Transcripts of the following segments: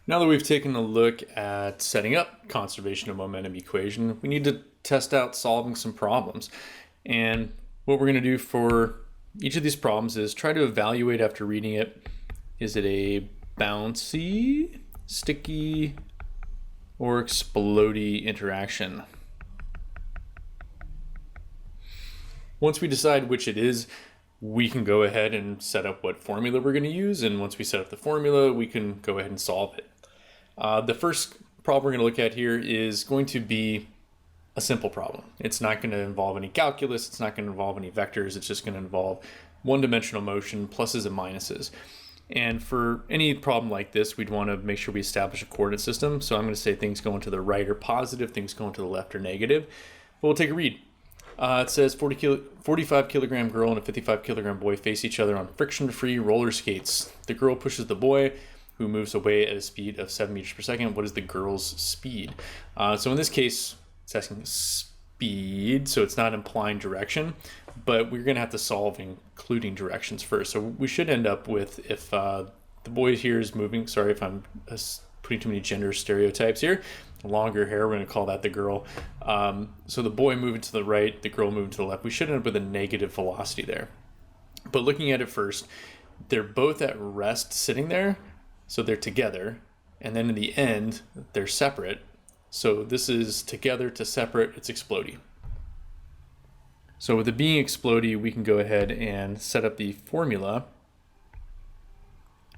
Now that we've taken a look at setting up conservation of momentum equation, we need to test out solving some problems. And what we're going to do for each of these problems is try to evaluate after reading it. Is it a bouncy, sticky, or explodey interaction? Once we decide which it is, we can go ahead and set up what formula we're going to use. And once we set up the formula, we can go ahead and solve it. The first problem we're going to look at here is going to be a simple problem. It's not going to involve any calculus. It's not going to involve any vectors. It's just going to involve one-dimensional motion, pluses and minuses. And for any problem like this, we'd want to make sure we establish a coordinate system. So I'm going to say things going to the right are positive, things going to the left are negative. But we'll take a read. It says 45 kilogram girl and a 55 kilogram boy face each other on friction-free roller skates. The girl pushes the boy, who moves away at a speed of 7 meters per second. What is the girl's speed? So in this case, it's asking speed, so it's not implying direction, but we're going to have to solve including directions first. So we should end up with, if the boy here is moving, sorry if I'm putting too many gender stereotypes here, longer hair, we're going to call that the girl. So the boy moving to the right, the girl moving to the left, we should end up with a negative velocity there. But looking at it first, they're both at rest sitting there, so they're together, and then in the end, they're separate. So this is together to separate, it's explodey. So with it being explodey, we can go ahead and set up the formula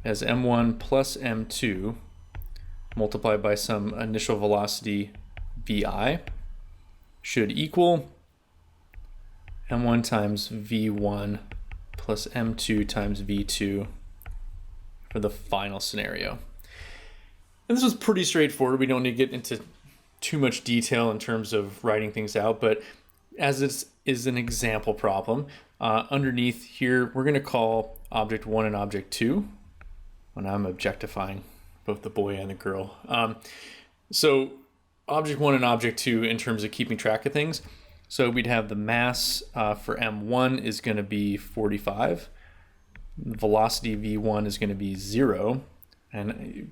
as m1 plus m2 multiplied by some initial velocity vi should equal m1 times v1 plus m2 times v2 for the final scenario. And this was pretty straightforward. We don't need to get into too much detail in terms of writing things out, but as this is an example problem, underneath here, we're going to call object 1 and object 2, when I'm objectifying both the boy and the girl. So object 1 and object 2 in terms of keeping track of things. So we'd have the mass for M1 is going to be 45. Velocity V1 is going to be 0. And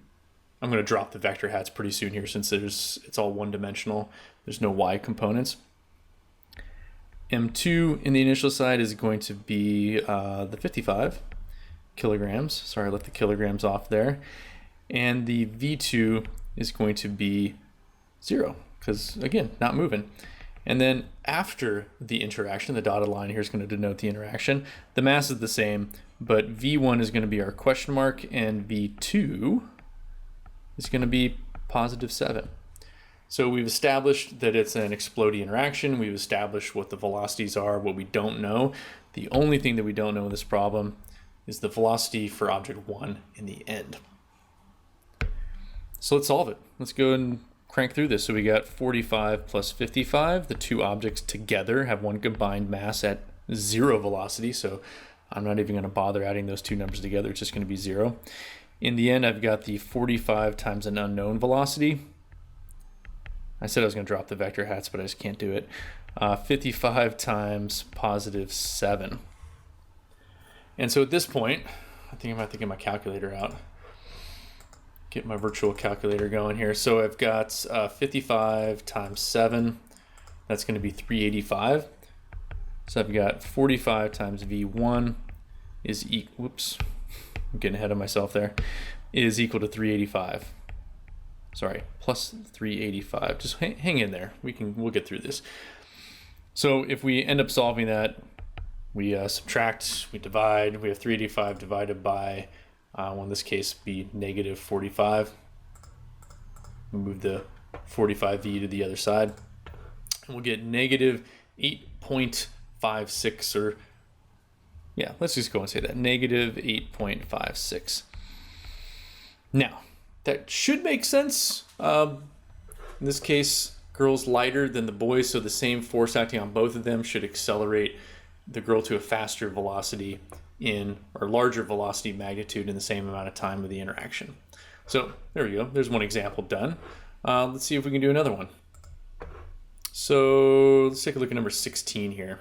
I'm going to drop the vector hats pretty soon here since it's all one-dimensional. There's no y components. M2 in the initial side is going to be the 55 kilograms. Sorry, I left the kilograms off there. And the V2 is going to be 0 because, again, not moving. And then after the interaction, the dotted line here is going to denote the interaction. The mass is the same, but V1 is going to be our question mark, and V2 is going to be positive 7. So we've established that it's an explodey interaction. We've established what the velocities are, what we don't know. The only thing that we don't know in this problem is the velocity for object 1 in the end. So let's solve it. Let's go and crank through this. So we got 45 plus 55. The two objects together have one combined mass at 0 velocity. So I'm not even going to bother adding those two numbers together. It's just going to be 0. In the end, I've got the 45 times an unknown velocity. I said I was going to drop the vector hats, but I just can't do it. 55 times positive 7. And so at this point, I think I'm going to have to get my calculator out. Get my virtual calculator going here. So I've got 55 times 7. That's going to be 385. So I've got 45 times V1 is whoops, I'm getting ahead of myself there, is equal to 385. Sorry, plus 385. Just hang in there. We'll get through this. So if we end up solving that, we subtract, we divide. We have 385 divided by, well, in this case, be negative 45. We move the 45v to the other side. And we'll get negative 8.56, or yeah, let's just go and say that, negative 8.56. Now, that should make sense. In this case, girl's lighter than the boy, so the same force acting on both of them should accelerate the girl to a faster velocity or larger velocity magnitude in the same amount of time of the interaction. So there we go. There's one example done. Let's see if we can do another one. So let's take a look at number 16 here.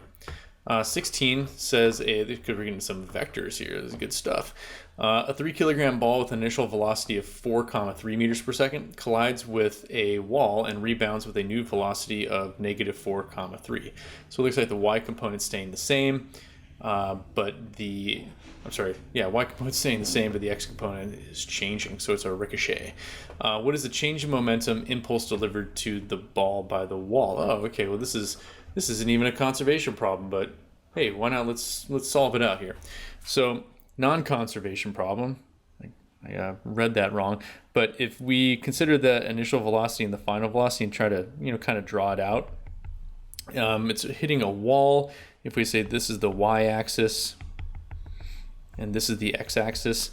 16 says because we're getting some vectors here. This is good stuff. A 3 kilogram ball with initial velocity of 4,3 meters per second collides with a wall and rebounds with a new velocity of negative 4,3. So it looks like the y component's staying the same, but y component's staying the same, but the x component is changing, so it's a ricochet. What is the change in momentum impulse delivered to the ball by the wall? Oh, okay, well this isn't even a conservation problem, but hey, why not? Let's solve it out here. So non-conservation problem. I read that wrong, but if we consider the initial velocity and the final velocity and try to kind of draw it out, it's hitting a wall. If we say this is the y-axis and this is the x-axis,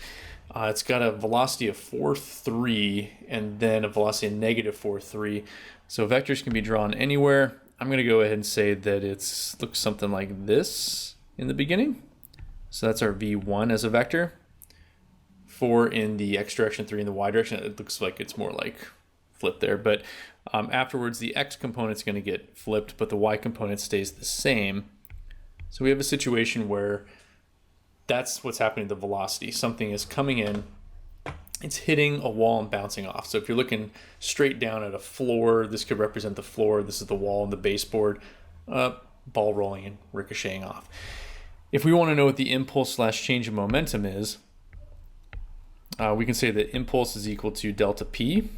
it's got a velocity of 4,3 and then a velocity of negative 4,3. So vectors can be drawn anywhere. I'm going to go ahead and say that it looks something like this in the beginning. So that's our v1 as a vector. 4 in the x direction, 3 in the y direction. It looks like it's more like flipped there. But afterwards, the x component's going to get flipped, but the y component stays the same. So we have a situation where that's what's happening to the velocity. Something is coming in, it's hitting a wall and bouncing off. So if you're looking straight down at a floor, this could represent the floor. This is the wall and the baseboard. Ball rolling and ricocheting off. If we want to know what the impulse / change in momentum is, we can say that impulse is equal to delta p.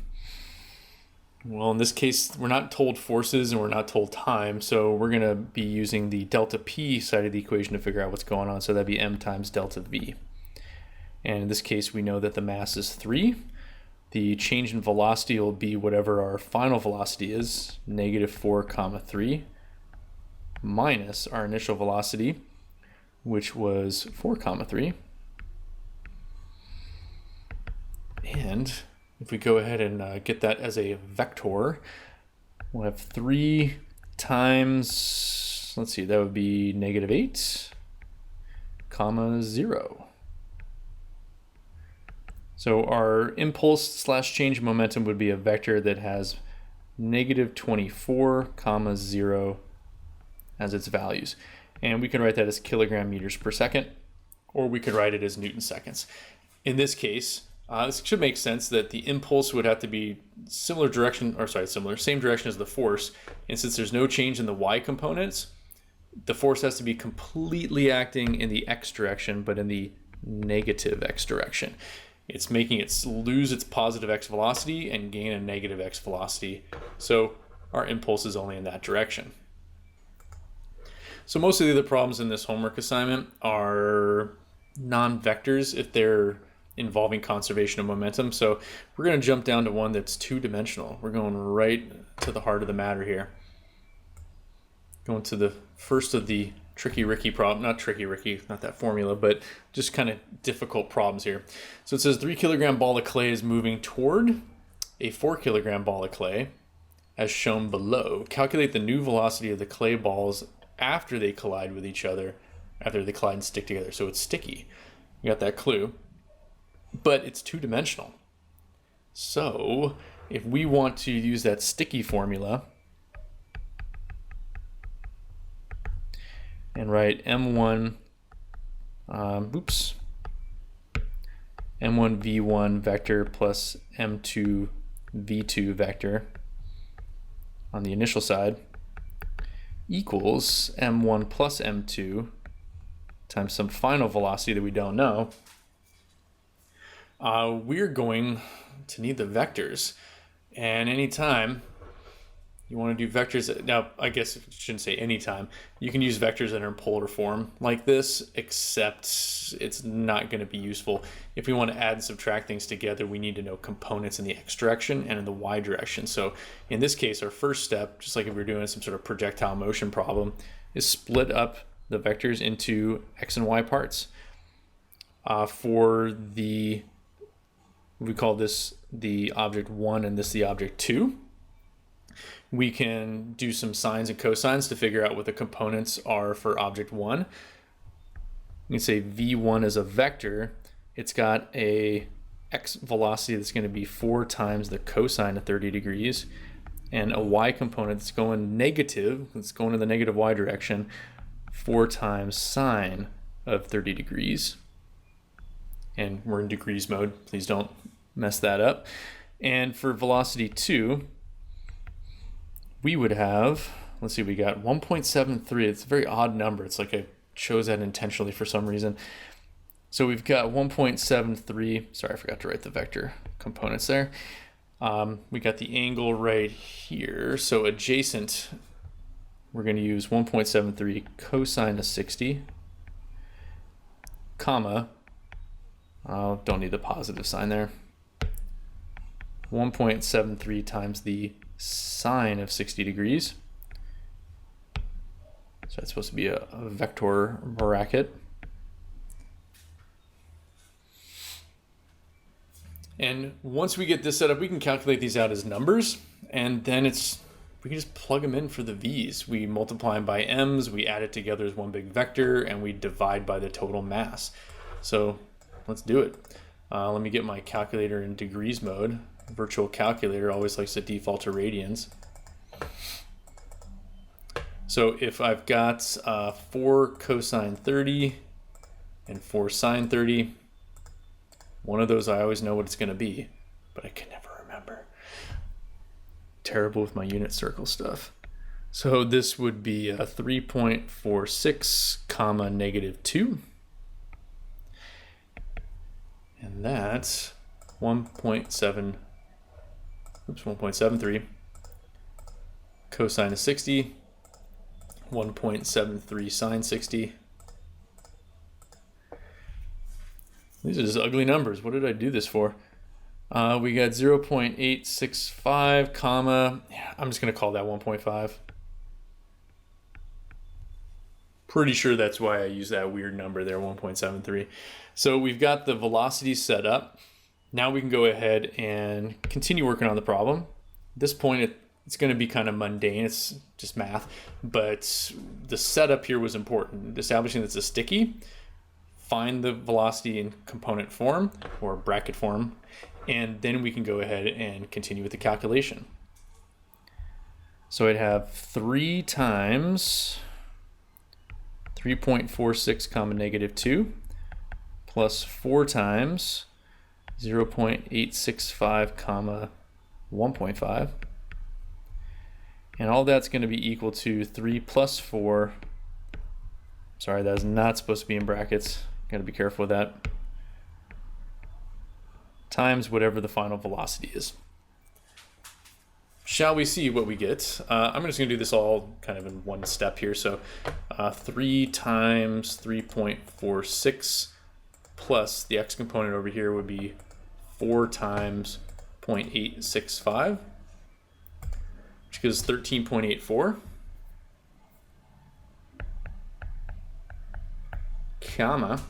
Well, in this case, we're not told forces and we're not told time, so we're going to be using the delta p side of the equation to figure out what's going on. So that'd be m times delta v. And in this case, we know that the mass is 3. The change in velocity will be whatever our final velocity is, negative 4,3, minus our initial velocity, which was 4,3. And if we go ahead and get that as a vector, we'll have 3 times, let's see, that would be negative 8, comma 0. So our impulse / change in momentum would be a vector that has negative 24, comma 0 as its values. And we can write that as kilogram meters per second, or we could write it as Newton seconds. In this case, this should make sense that the impulse would have to be same direction as the force. And since there's no change in the y components, the force has to be completely acting in the x direction, but in the negative x direction. It's making it lose its positive x velocity and gain a negative x velocity. So our impulse is only in that direction. So most of the other problems in this homework assignment are non-vectors if they're involving conservation of momentum. So we're going to jump down to one that's two-dimensional. We're going right to the heart of the matter here. Going to the first of the tricky Ricky problem, not that formula, but just kind of difficult problems here. So it says 3 kilogram ball of clay is moving toward a 4 kilogram ball of clay as shown below. Calculate the new velocity of the clay balls after they collide with each other, after they collide and stick together. So it's sticky. You got that clue. But it's two-dimensional. So if we want to use that sticky formula and write m1 v1 vector plus m2 v2 vector on the initial side equals m1 plus m2 times some final velocity that we don't know, we're going to need the vectors. And anytime you want to do vectors, now I guess I shouldn't say anytime, you can use vectors that are in polar form like this, except it's not going to be useful. If we want to add and subtract things together, we need to know components in the x direction and in the y direction. So in this case, our first step, just like if we're doing some sort of projectile motion problem, is split up the vectors into x and y parts. For the, we call this the object 1 and this the object 2. We can do some sines and cosines to figure out what the components are for object 1. We can say v1 is a vector. It's got a x velocity that's going to be 4 times the cosine of 30 degrees, and a y component that's going negative, it's going in the negative y direction, 4 times sine of 30 degrees. And we're in degrees mode. Please don't mess that up. And for velocity 2, we would have, let's see, we got 1.73. It's a very odd number. It's like I chose that intentionally for some reason. So we've got 1.73. Sorry, I forgot to write the vector components there. We got the angle right here. So adjacent, we're going to use 1.73 cosine of 60, comma, don't need the positive sign there, 1.73 times the sine of 60 degrees. So that's supposed to be a vector bracket. And once we get this set up, we can calculate these out as numbers, and then we can just plug them in for the v's. We multiply them by m's, we add it together as one big vector, and we divide by the total mass. So let's do it. Let me get my calculator in degrees mode. Virtual calculator always likes to default to radians. So if I've got 4 cosine 30 and 4 sine 30, one of those I always know what it's going to be, but I can never remember. Terrible with my unit circle stuff. So this would be 3.46 comma -2. And that's 1.73 cosine of 60, 1.73 sine 60. These are just ugly numbers. What did I do this for? We got 0.865 comma, I'm just going to call that 1.5. Pretty sure that's why I use that weird number there, 1.73. So we've got the velocity set up. Now we can go ahead and continue working on the problem. At this point, it's going to be kind of mundane. It's just math. But the setup here was important. Establishing that it's a sticky, find the velocity in component form or bracket form, and then we can go ahead and continue with the calculation. So I'd have 3 times 3.46 comma -2 plus 4 times 0.865 comma 1.5. And all that's going to be equal to 3 plus 4. Sorry, that is not supposed to be in brackets. Got to be careful with that. Times whatever the final velocity is. Shall we see what we get? I'm just going to do this all kind of in one step here. So 3 times 3.46 plus the x component over here would be 4 times 0.865, which gives 13.84, comma,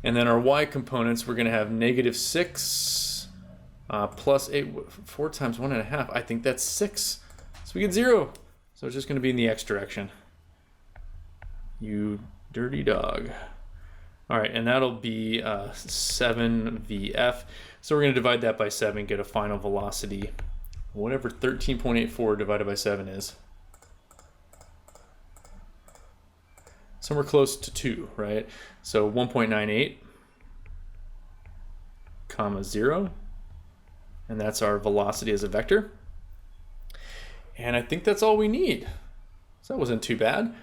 and then our y components, we're going to have -6 plus 8, 4 times 1.5. I think that's 6. So we get 0. So it's just going to be in the x direction. You dirty dog. All right, and that'll be 7 VF. So we're going to divide that by 7, get a final velocity, whatever 13.84 divided by 7 is. Somewhere close to 2, right? So 1.98 comma 0. And that's our velocity as a vector. And I think that's all we need. So that wasn't too bad.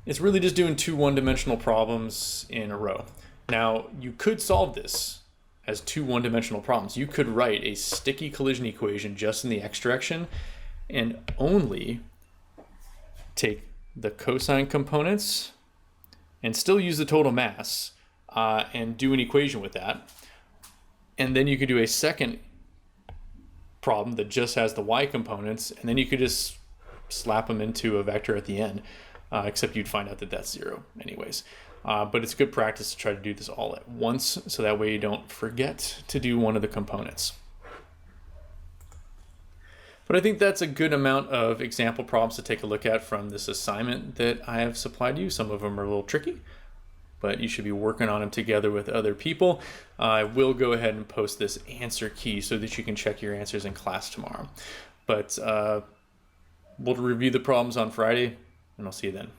It's really just doing 2 one-dimensional problems in a row. Now, you could solve this as 2 one-dimensional problems. You could write a sticky collision equation just in the x direction and only take the cosine components and still use the total mass and do an equation with that. And then you could do a second problem that just has the y components, and then you could just slap them into a vector at the end, except you'd find out that that's 0 anyways. But it's good practice to try to do this all at once, so that way you don't forget to do one of the components. But I think that's a good amount of example problems to take a look at from this assignment that I have supplied you. Some of them are a little tricky, but you should be working on them together with other people. I will go ahead and post this answer key so that you can check your answers in class tomorrow. But we'll review the problems on Friday, and I'll see you then.